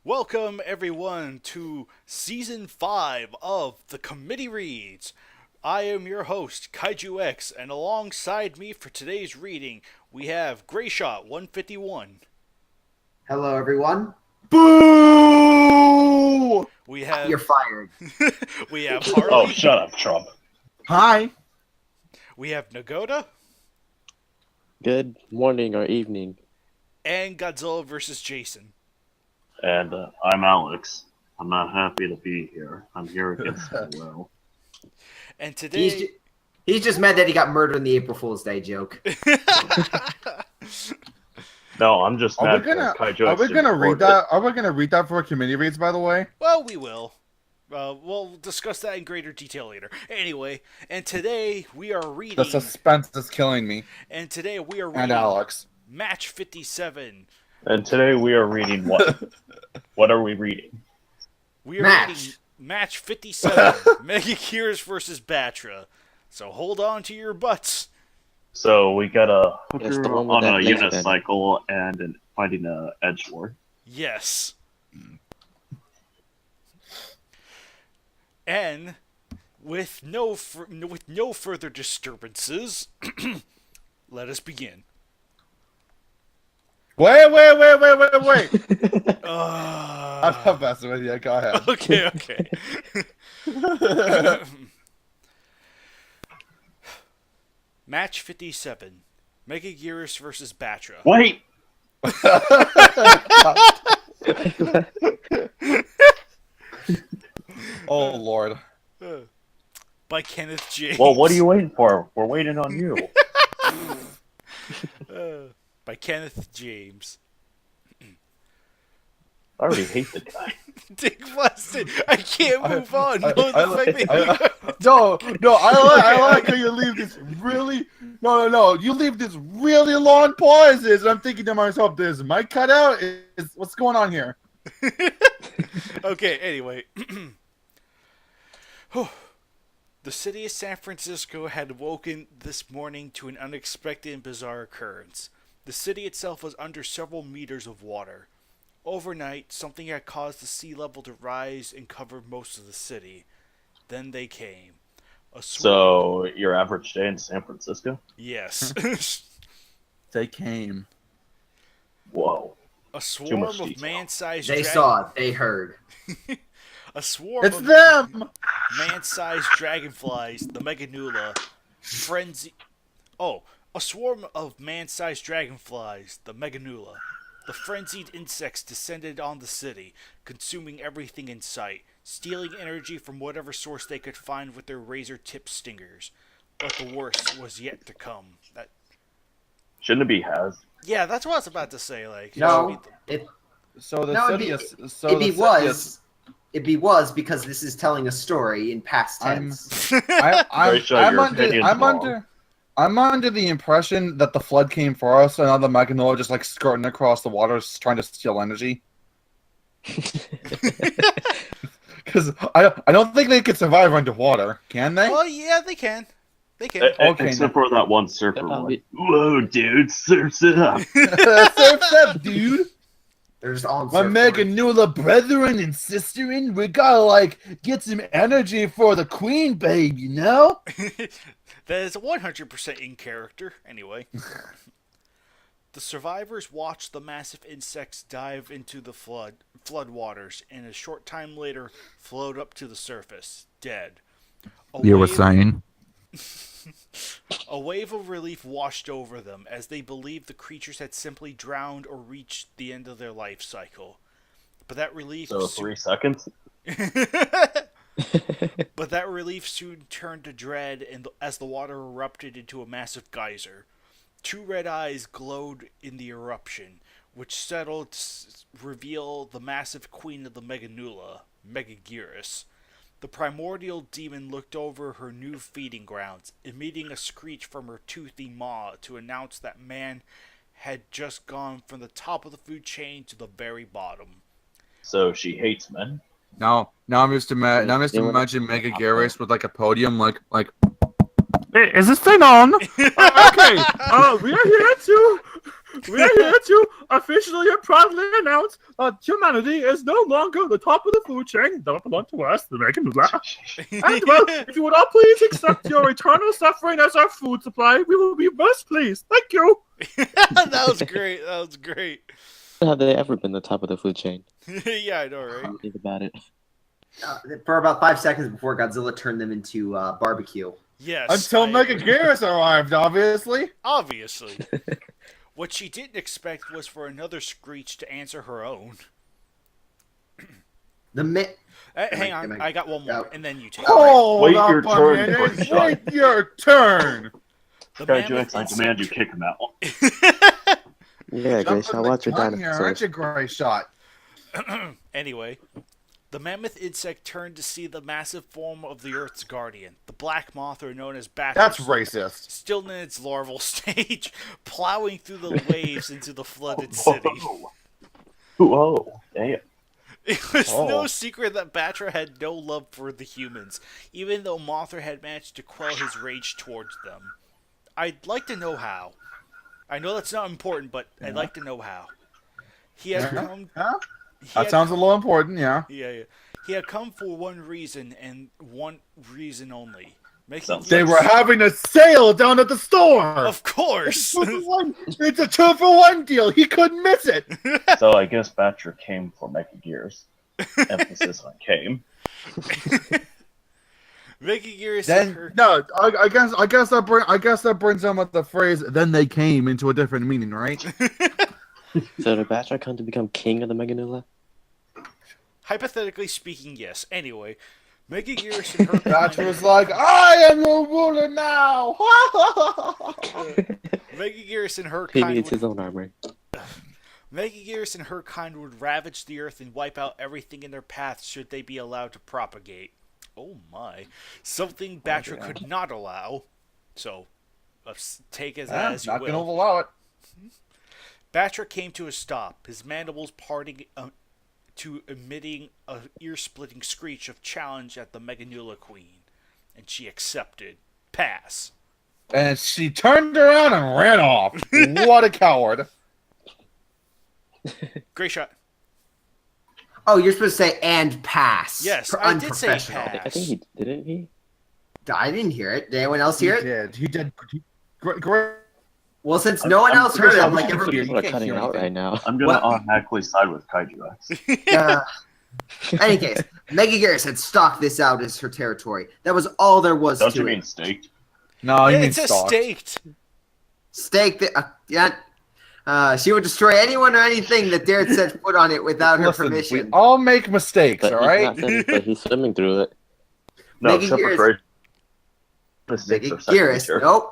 Welcome, everyone, to Season 5 of the Committee Reads. I am your host, Kaiju X, and alongside me for today's reading, we have Grayshot 151. Hello, everyone. Boo! You're fired. We have Harley. Oh, shut up, Trump. Hi. We have Nagoda. Good morning or evening. And Godzilla vs. Jason. And I'm Alex. I'm not happy to be here. I'm here against my will. And today... He's just mad that he got murdered in the April Fool's Day joke. No, I'm just Are mad we gonna read that? that? Are we gonna read that for committee reads? By the way. Well, we will. We'll discuss that in greater detail later. Anyway, and today we are reading... The suspense is killing me. And today we are reading... And Alex. Match 57. And today we are reading what? What are we reading? We are reading Match 57. Megaguirus vs. Battra. So hold on to your butts. So we got a That's hooker the one with on that a laser unicycle and fighting a edgelord. Yes. And with no further disturbances, let us begin. Wait. I'm not messing with you. Go ahead. Okay. Match 57. Megaguirus vs. Battra. Wait! Oh Lord. By Kenneth James. Well, what are you waiting for? We're waiting on you. By Kenneth James. I already hate the guy. Dick busted. I can't move on. I like how you leave this really... No. You leave this really long pauses. And I'm thinking to myself, this mic cut out? What's going on here? Okay, anyway. The city of San Francisco had woken this morning to an unexpected and bizarre occurrence. The city itself was under several meters of water. Overnight, something had caused the sea level to rise and cover most of the city. Then they came. So, your average day in San Francisco? Yes. They came. Whoa. A swarm of detail. man-sized They saw it. They heard. A swarm It's of them! man-sized dragonflies, the Meganula, a swarm of man-sized dragonflies, the Meganula. The frenzied insects descended on the city, consuming everything in sight, stealing energy from whatever source they could find with their razor-tipped stingers. But the worst was yet to come. Shouldn't it be has? Yeah, that's what I was about to say. Like, No, It'd be was because this is telling a story in past tense. I'm under the impression that the flood came for us, and now the Magnolia just like skirting across the water, trying to steal energy. Because I don't think they could survive underwater, can they? Well, yeah, they can. They can. Okay, Except for that one surfer one. Whoa, dude, surfs it up. Surf's up, dude. They're just all My Meganula brethren and sisterin, we gotta like get some energy for the queen, babe. You know. That is 100% in character, anyway. The survivors watched the massive insects dive into the flood waters, and a short time later float up to the surface, dead. You were saying? A wave of relief washed over them, as they believed the creatures had simply drowned or reached the end of their life cycle. But that relief... So 3 seconds? But that relief soon turned to dread as the water erupted into a massive geyser. 2 red eyes glowed in the eruption, which settled to reveal the massive queen of the Meganula, Megaguirus. The primordial demon looked over her new feeding grounds, emitting a screech from her toothy maw to announce that man had just gone from the top of the food chain to the very bottom. So she hates men? No, now I'm just imagine Megaguirus with like a podium, like. Hey, is this thing on? Okay, we are here to We are here to officially and proudly announce that humanity is no longer the top of the food chain that belongs to us, the Megaguirus. And well, if you would all please accept your eternal suffering as our food supply, we will be most pleased. Thank you. That was great. That was great. Have they ever been the top of the food chain? Yeah, I know, right? Think about it. For about 5 seconds before Godzilla turned them into barbecue. Yes. Until I agree. Megaguirus arrived, obviously. Obviously. What she didn't expect was for another Screech to answer her own. Hang on, I got one more, and then you take it. Hold Wait up your a turn, minute. Bush. Wait your turn. The Kaiju mammoth X, I demand you kick him out. Yeah, Jump Grace, in I'll the watch your gun here, aren't dinosaurs. you, Gray Shot? Anyway, the mammoth insect turned to see the massive form of the Earth's guardian, the black mothra known as Battra. That's racist. Still in its larval stage, plowing through the waves into the flooded city. Whoa, damn. It was no Oh. secret that Battra had no love for the humans, even though Mothra had managed to quell his rage towards them. I'd like to know how. I know that's not important, but I'd like to know how. He had come. Huh? he That had- sounds a little important, yeah. Yeah. He had come for one reason and one reason only. Making Sounds- They were having a sale down at the store. Of course. It's a 2-for-1 deal. He couldn't miss it. So I guess Battra came for Megaguirus. Emphasis on came. Megaguirus Then and her. no, I guess that brings them with the phrase "then they came" into a different meaning, right? So did Battra come to become king of the Meganula? Hypothetically speaking, yes. Anyway, Megaguirus and her. Battra was like, "I am your ruler now." Megaguirus and her He kind. needs Would, his own armor. Megaguirus and her kind would ravage the earth and wipe out everything in their path should they be allowed to propagate. Oh my! Something Battra could not allow. So, let's take it as you Not gonna will. allow it. Battra came to a stop, his mandibles parting to emitting a ear-splitting screech of challenge at the Meganula Queen, and she accepted. Pass. And she turned around and ran off. What a coward! Great shot. Oh, you're supposed to say "and pass." Yes, For I did say unprofessional. pass. I think he didn't he? I didn't hear it. Did anyone else hear it? He did. Great. Well, since no one else heard it, I'm like, pretty sure everybody. People are can't cutting hear out anything. right now. I'm gonna What? automatically side with Kaiju X. In any case, Megaguirus had stalked this out as her territory. That was all there was Don't to you it. mean staked? No, you Yeah, mean it says stalked. staked. Stake the she would destroy anyone or anything that dared set foot on it without her Listen, we permission. all make mistakes, But all he's right? not sending, but he's swimming through it. No, except for Megaguirus. Grace. Mistakes are second Megaguirus, nature. nope.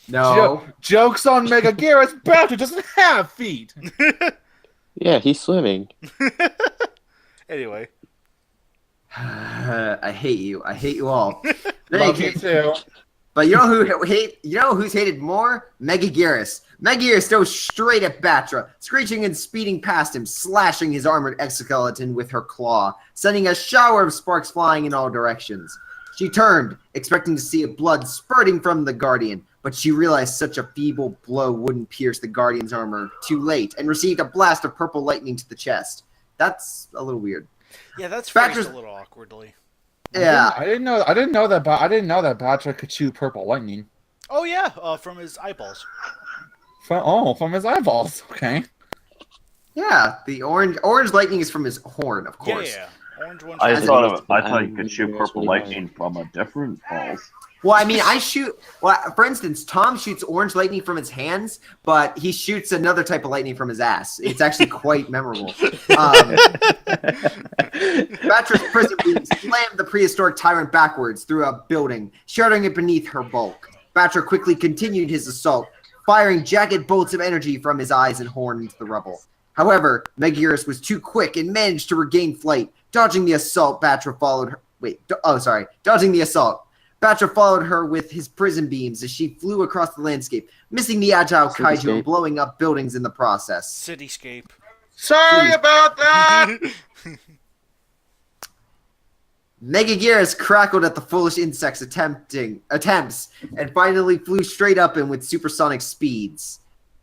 No. Jokes on Megaguirus. Battra doesn't have feet. Yeah, he's swimming. Anyway, I hate you. I hate you all. In any Love you case, too. but you know who's hated more? Megaguirus. Megaguirus goes straight at Battra, screeching and speeding past him, slashing his armored exoskeleton with her claw, sending a shower of sparks flying in all directions. She turned, expecting to see blood spurting from the Guardian, but she realized such a feeble blow wouldn't pierce the Guardian's armor too late, and received a blast of purple lightning to the chest. That's a little weird. yeah, that's Battra's- phrased a little awkwardly. Yeah. I didn't know that Battra could shoot purple lightning. Oh yeah, from his eyeballs. From his eyeballs. Okay. Yeah, the orange lightning is from his horn, of Yeah, course. yeah. Orange one. I As thought you could shoot purple really lightning from a different balls. Well, I mean, for instance, Tom shoots orange lightning from his hands, but he shoots another type of lightning from his ass. It's actually quite memorable. Batra's prison beam slammed the prehistoric tyrant backwards through a building, shattering it beneath her bulk. Batra quickly continued his assault, firing jagged bolts of energy from his eyes and horn into the rubble. However, Megaguirus was too quick and managed to regain flight. Dodging the assault, Batra followed her. Dodging the assault. Battra followed her with his prison beams as she flew across the landscape, missing the agile kaiju Cityscape. and blowing up buildings in the process. Cityscape. Sorry about that. Megaguirus crackled at the foolish insect's attempts and finally flew straight up him with supersonic speeds.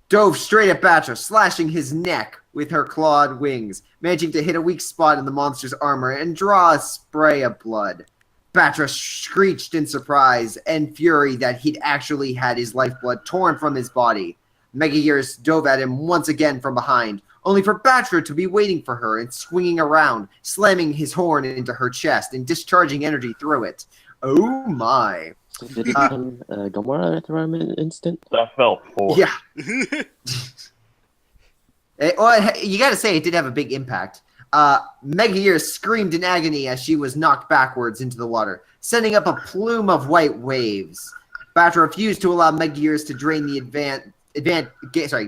dove straight at Battra, slashing his neck with her clawed wings, managing to hit a weak spot in the monster's armor and draw a spray of blood. Battra screeched in surprise and fury that he'd actually had his lifeblood torn from his body. Megaguirus dove at him once again from behind, only for Battra to be waiting for her and swinging around, slamming his horn into her chest and discharging energy through it. Oh my. So did it become Gamora at the right instant? That felt forced. Yeah. Well, you gotta say, it did have a big impact. Megaguirus screamed in agony as she was knocked backwards into the water, sending up a plume of white waves. Battra refused to allow Megaguirus to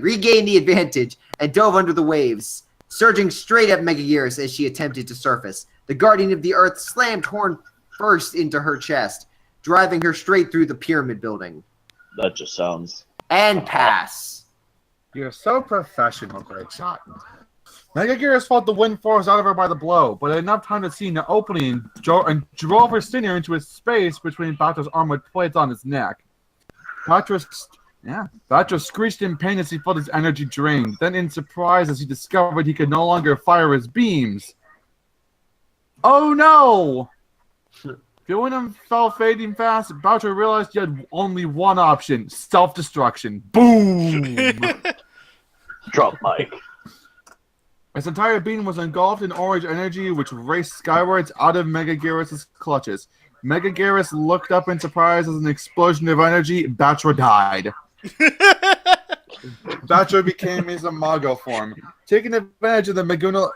regain the advantage and dove under the waves, surging straight at Megaguirus as she attempted to surface. The Guardian of the Earth slammed horn first into her chest, driving her straight through the pyramid building. That just sounds... And pass. You're so professional, great shot. Megaguirus fought the wind force out of her by the blow, but had enough time to see an opening and drove her stinger into a space between Battra's armored plates on his neck. Battra screeched in pain as he felt his energy drained, then in surprise as he discovered he could no longer fire his beams. Oh no! Feeling him fell fading fast, Battra realized he had only one option: self-destruction. Boom! Drop mic. His entire being was engulfed in orange energy, which raced skywards out of Megaguirus' clutches. Megaguirus looked up in surprise as an explosion of energy. Battra died. Battra became his imago form. Taking advantage of the Maganulana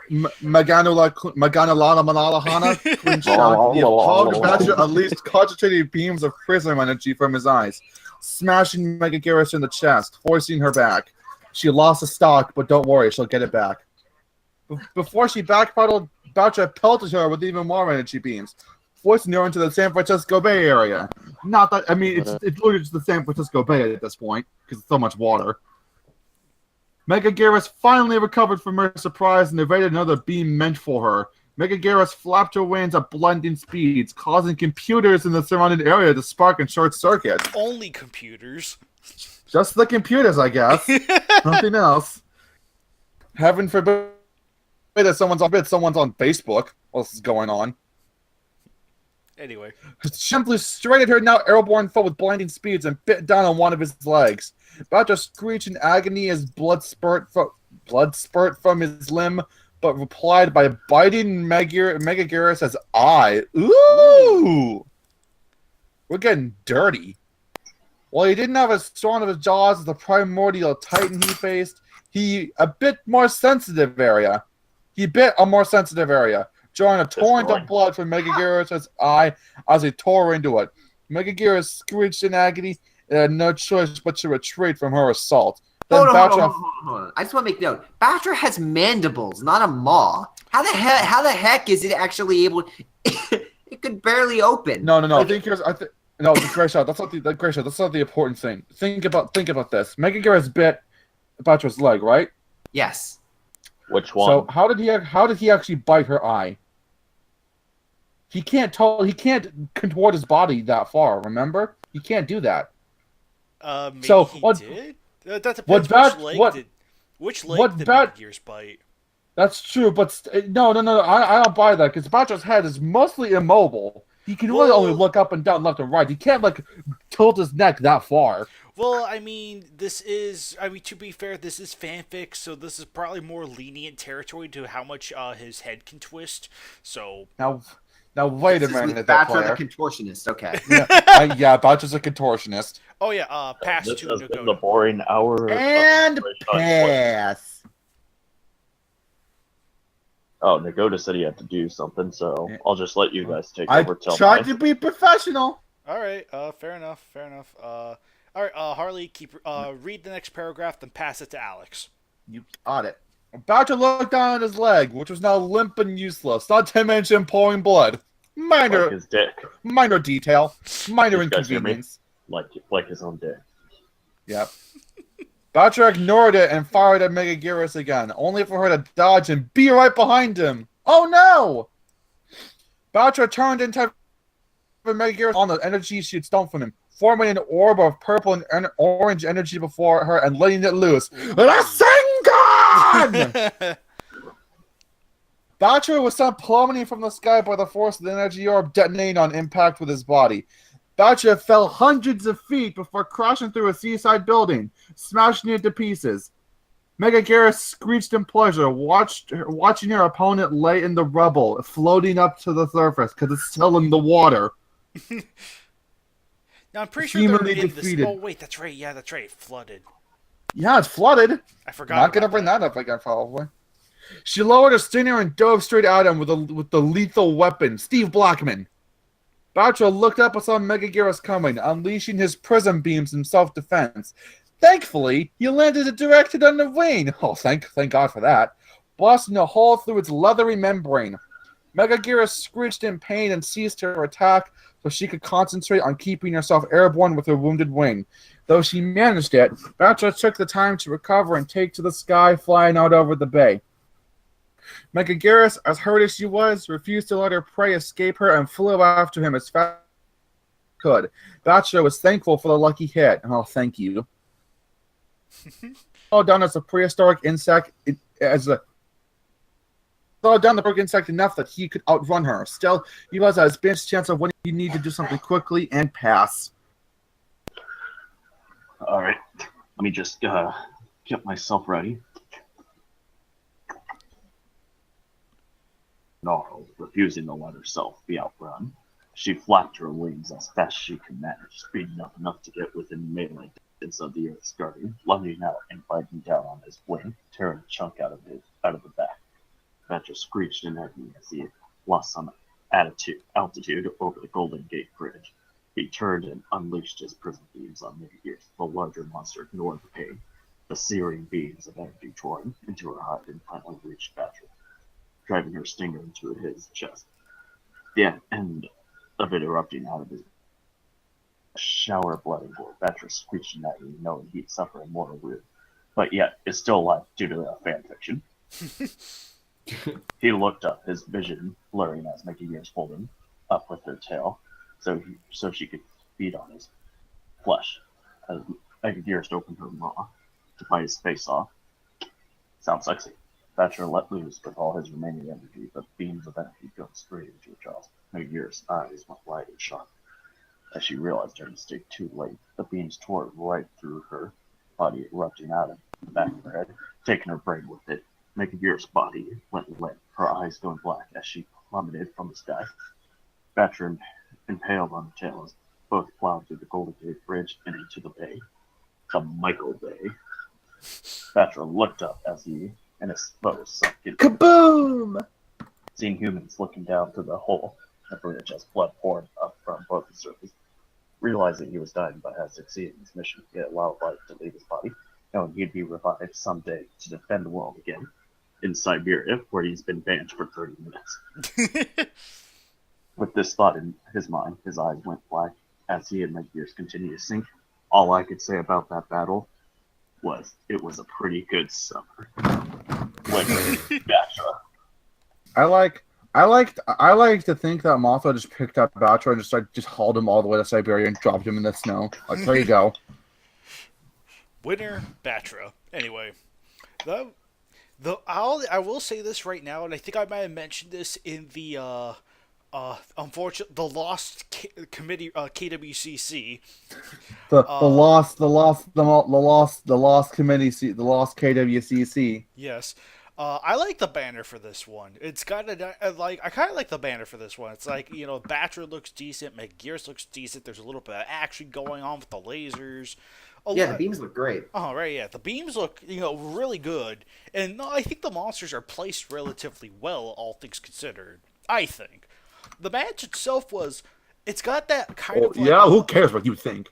twin shock, he appalled Battra unleashed concentrated beams of prism energy from his eyes, smashing Megaguirus in the chest, forcing her back. She lost a stock, but don't worry, she'll get it back. Before she backpedaled, Battra pelted her with even more energy beams, forcing her into the San Francisco Bay Area. Not that, I mean, it's literally just the San Francisco Bay at this point, because it's so much water. Megaguirus finally recovered from her surprise and evaded another beam meant for her. Megaguirus flapped her wings at blinding speeds, causing computers in the surrounding area to spark and short circuit. Only computers. Just the computers, I guess. Nothing else. Heaven forbid that someone's on Facebook. What else is going on? Anyway. Simply straight at her now airborne foe with blinding speeds and bit down on one of his legs. About to screech in agony as blood spurt from his limb, but replied by biting Megaguirus' eye. Ooh! We're getting dirty. While he didn't have as strong of his jaws as the primordial titan he faced, he bit a more sensitive area, drawing a torrent of blood from Megaguirus' eye as he tore into it. Megaguirus screeched in agony and had no choice but to retreat from her assault. Then Hold on. I just want to make note. Battra has mandibles, not a maw. How the heck is it actually able? It could barely open. No. No, the great shot. That's not the important thing. Think about this. Megaguirus bit Battra's leg, right? Yes. Which one? So how did he actually bite her eye? He can't contort his body that far. Remember, he can't do that. Maybe so he what? Did? That depends which leg did Megaguirus bite. That's true, but no. I don't buy that because Battra's head is mostly immobile. He can really only look up and down, left and right. He can't tilt his neck that far. Well, to be fair, this is fanfic, so this is probably more lenient territory to how much his head can twist. So now wait a minute, Battra the contortionist. Okay. Yeah, Battra's a contortionist. Oh yeah, pass this to has been Nagoto. the boring hour. And pass. Oh, Nagoto said he had to do something, so I'll just let you guys take over. I tried to be professional. All right, fair enough. All right, Harley, read the next paragraph, then pass it to Alex. You got it. Battra looked down at his leg, which was now limp and useless, not to mention pouring blood. Like his dick. Minor detail. Minor inconvenience. Like his own dick. Yep. Battra ignored it and fired at Megaguirus again, only for her to dodge and be right behind him. Oh no! Battra turned in time Megaguirus on the energy she had stolen from him, forming an orb of purple and orange energy before her and letting it loose. Rasengan! Battra was sent plummeting from the sky by the force of the energy orb detonating on impact with his body. Battra fell hundreds of feet before crashing through a seaside building, smashing it to pieces. Megaguirus screeched in pleasure, watching her opponent lay in the rubble, floating up to the surface because it's still in the water. Now I'm pretty sure they're Seemingly in this. defeated. Oh wait, that's right. Yeah, that's right. Flooded. Yeah, it's flooded. I forgot. Not gonna bring that up again, probably. She lowered her stinger and dove straight at him with the lethal weapon, Steve Blackman. Battra looked up and saw Megaguirus coming, unleashing his prism beams in self-defense. Thankfully, he landed it directed on the wing. Oh, thank God for that. Blasting a hole through its leathery membrane. Megaguirus screeched in pain and ceased her attack so she could concentrate on keeping herself airborne with her wounded wing. Though she managed it, Battra took the time to recover and take to the sky, flying out over the bay. Megaguirus, as hurt as she was, refused to let her prey escape her and flew after him as fast as she could. Battra was thankful for the lucky hit. Oh, thank you. All done as a prehistoric insect, the insect enough that he could outrun her. Still, he was at his best chance of winning. He needed to do something quickly and pass. All right, let me just get myself ready. Gnarl, refusing to let herself be outrun, she flapped her wings as fast as she could manage, speeding up enough to get within melee distance of the Earth's guardian, lunging out and biting down on his wing, tearing a chunk out of the back. Battra screeched in agony as he lost some altitude over the Golden Gate Bridge. He turned and unleashed his prism beams on Megaguirus. The larger monster ignored the pain. The searing beams of energy tore into her hide and finally reached Battra, driving her stinger into his chest. The end of it erupting out of his shower of blood and gore. Battra screeched in agony, knowing he'd suffer a mortal wound, but yet is still alive due to fan fiction. He looked up, his vision blurring as Megaguirus pulled him up with her tail, so she could feed on his flesh. As Megaguirus opened her maw to bite his face off. Sounds sexy. Battra let loose with all his remaining energy, but beams of energy go straight into her jaws. Megaguirus' eyes went wide and sharp. As she realized her mistake too late, the beams tore right through her body, erupting out of the back of her head, taking her brain with it. Megaguirus' body went limp, her eyes going black as she plummeted from the sky. Battra impaled on the tail as both plowed through the Golden Gate Bridge and into the bay. The Michael Bay. Battra looked up as he and his foe sunk into Kaboom! Seeing humans looking down through the hole in the bridge as blood poured up from both the surface. Realizing he was dying but had succeeded in his mission to get allowed life to leave his body, knowing he'd be revived someday to defend the world again in Siberia, where he's been banned for 30 minutes. With this thought in his mind, his eyes went black as he and Megaguirus continued to sink. All I could say about that battle was it was a pretty good summer. Like Battra. I like to think that Mothra just picked up Battra and just hauled him all the way to Siberia and dropped him in the snow. Like, there you go. Winner, Battra. Anyway, I will say this right now, and I think I might have mentioned this in the unfortunate the Lost Committee KWCC. The Lost Committee, the Lost KWCC. Yes. I like the banner for this one. It's got I kind of like the banner for this one. It's like, Battra looks decent, Megaguirus looks decent. There's a little bit of action going on with the lasers. Yeah, the beams look great. Oh, right, yeah. The beams look, really good. And no, I think the monsters are placed relatively well, all things considered. I think. The match itself it's got that kind of like... Yeah, who cares what you think?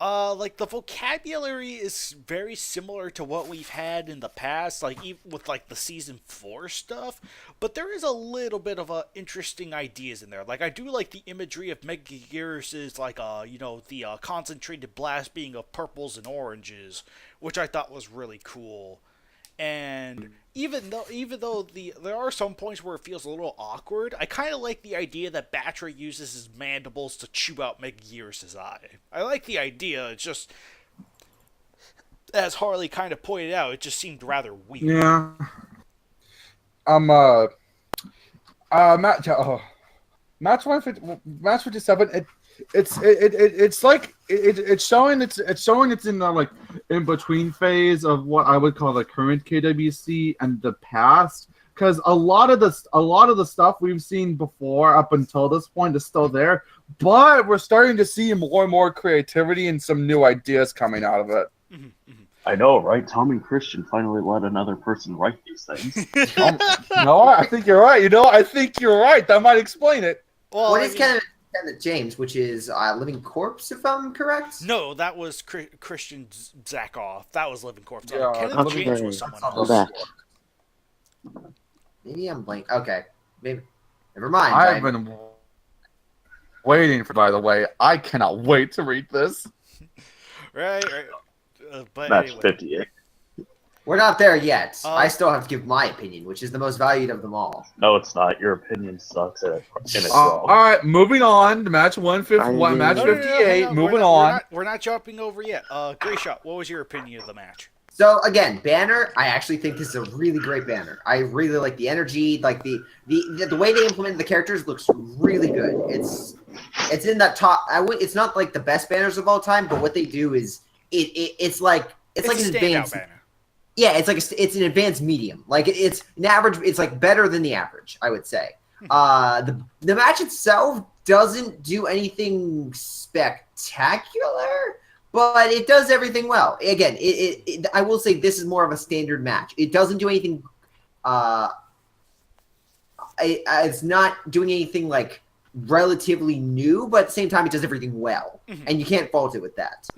The vocabulary is very similar to what we've had in the past, like even with the season 4 stuff, but there is a little bit of interesting ideas in there. Like, I do like the imagery of Megaguirus's the concentrated blast being of purples and oranges, which I thought was really cool. And even though there are some points where it feels a little awkward, I kind of like the idea that Battra uses his mandibles to chew out Megaguirus' eye. I like the idea. It's just, as Harley kind of pointed out, it just seemed rather weird. Yeah. Match 57. It's like it's showing it's in the like in between phase of what I would call the current KWC and the past, because a lot of the stuff we've seen before up until this point is still there, but we're starting to see more and more creativity and some new ideas coming out of it. I know, right? Tom and Christian finally let another person write these things. No, I think you're right. I think you're right. That might explain it. Well, What is Kenneth James, which is Living Corpse, if I'm correct? No, that was Christian Zakoff. That was Living Corpse. Yeah, Kenneth James was someone Go else. back. Maybe I'm blank. Okay, maybe. Never mind. I've been waiting for. By the way, I cannot wait to read this. Right. But Match anyway. 58. We're not there yet. I still have to give my opinion, which is the most valued of them all. No, it's not. Your opinion sucks in itself. All right, moving on to match 151, match No, 58. hang on. Moving We're on. we're not jumping over yet. Gray Shot, what was your opinion of the match? So again, banner. I actually think this is a really great banner. I really like the energy, like the way they implemented the characters looks really good. It's in that top. It's not like the best banners of all time, but what they do is it's like an a standout advanced banner. Yeah, it's an advanced medium. Like it's an average. It's like better than the average, I would say. The match itself doesn't do anything spectacular, but it does everything well. Again, I will say this is more of a standard match. It doesn't do anything. It's not doing anything like relatively new, but at the same time, it does everything well, and you can't fault it with that.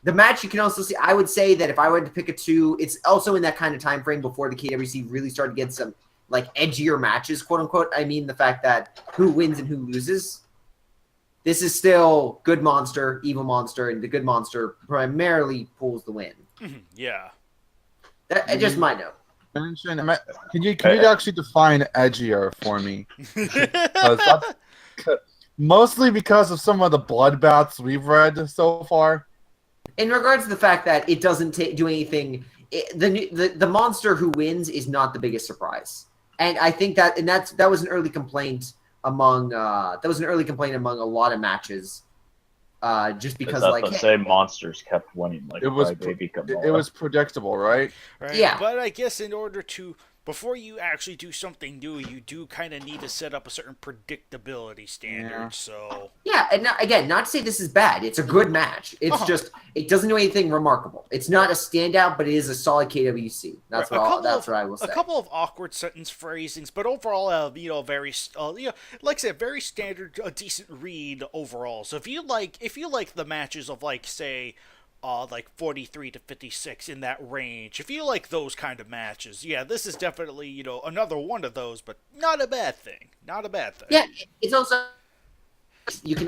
The match you can also see, I would say that if I were to pick a two, it's also in that kind of time frame before the KWC really started to get some like edgier matches, quote unquote. I mean the fact that who wins and who loses. This is still good monster, evil monster, and the good monster primarily pulls the win. Yeah. That's just my note. Can you actually define edgier for me? Mostly because of some of the bloodbaths we've read so far. In regards to the fact that it doesn't do anything, the monster who wins is not the biggest surprise, and I think that was an early complaint among a lot of matches, just because like the same monsters kept winning. Like it was predictable, right? Right. Yeah. But I guess in order to, before you actually do something new, you do kind of need to set up a certain predictability standard. Yeah. So Yeah, and not to say this is bad. It's a good match. It's just it doesn't do anything remarkable. It's not a standout, but it is a solid KWC. That's what I will say. A couple of awkward sentence phrasings, but overall, very, like I said, very standard, decent read overall. So if you like the matches of like say, like 43 to 56 in that range, if you like those kind of matches, yeah, this is definitely another one of those, but not a bad thing. Yeah, it's also you can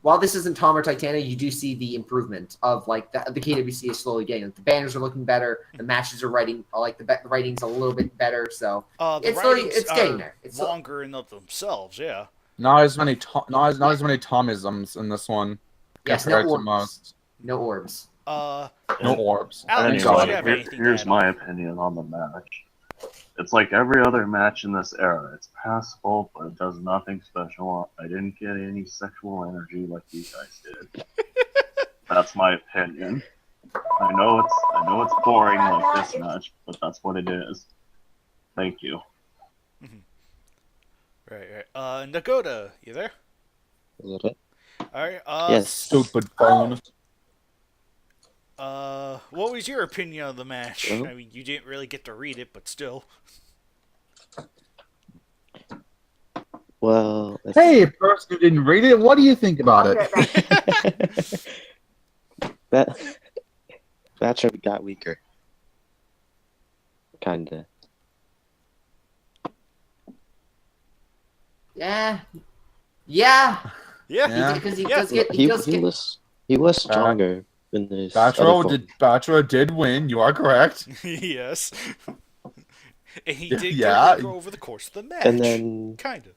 while this isn't Tom or Titania, you do see the improvement of like the KWC is slowly getting. Like, the banners are looking better, the matches are writing the writing's a little bit better, so it's getting there. It's longer in of themselves, yeah. Not as many Tomisms in this one. Yes, compared to most. No orbs. No orbs. Alex, Anyway, do you have anything to here's add my on? opinion on the match. It's like every other match in this era. It's passable, but it does nothing special. I didn't get any sexual energy like you guys did. That's my opinion. I know it's boring like this match, but that's what it is. Thank you. Right. Nagoda, you there? Is that it? All right. Yes. Stupid phone. What was your opinion of the match? Well- I mean, you didn't really get to read it, but still. Well, Hey, person who didn't read it, what do you think about it? Battra got weaker. Kinda. Yeah. Yeah. Yeah. Because he Yeah. does get He was stronger Then there's other form. Battra did win. You are correct. Yes. And he did Yeah. go over the course of the match. And then Kind of.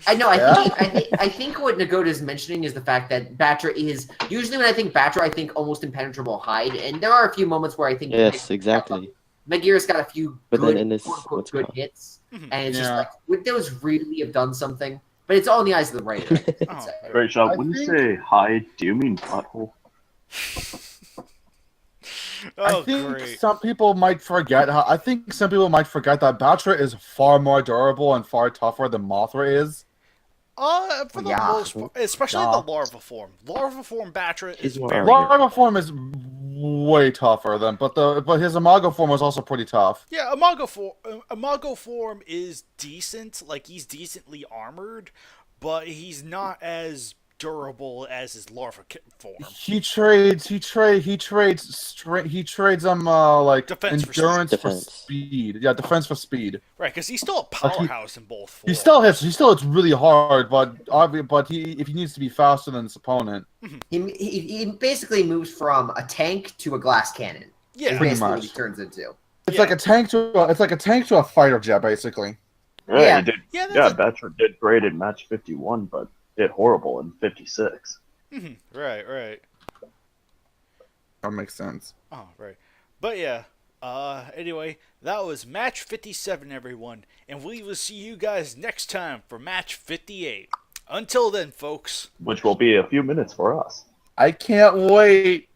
I know. Yeah. I think what Nagoda is mentioning is the fact that Battra is usually when I think Battra, I think almost impenetrable hide, and there are a few moments where I think yes, exactly. Megaguirus got a few But good, then in this, quote-unquote, what's it good called? hits, Mhm. and it's just Yeah. like would those really have done something? But it's all in the eyes of the writer. Oh, Great shot. I When you think- say hide, do you mean butthole? oh I think great. some people might forget that Battra is far more durable and far tougher than Mothra is. For the Yeah. most part, especially Yeah. the larva form. Larva form Battra He's is more very arrogant. Larva form is way tougher than, but his Imago form was also pretty tough. Yeah, Imago form is decent. Like he's decently armored, but he's not as durable as his larva form. He trades like Defense for endurance for Defense. speed. Yeah, defense for speed. Right, because he's still a powerhouse in both forms. He still hits really hard, but if he needs to be faster than his opponent. He basically moves from a tank to a glass cannon. Yeah, Is Pretty basically what much. he turns into. It's Yeah. like a tank to a fighter jet, basically. Yeah. He did. yeah, Yeah, that's Battra did great in match 51, but did horrible in 56. right. That makes sense. Oh, right. But yeah, anyway, that was match 57, everyone. And we will see you guys next time for match 58. Until then, folks. Which will be a few minutes for us. I can't wait.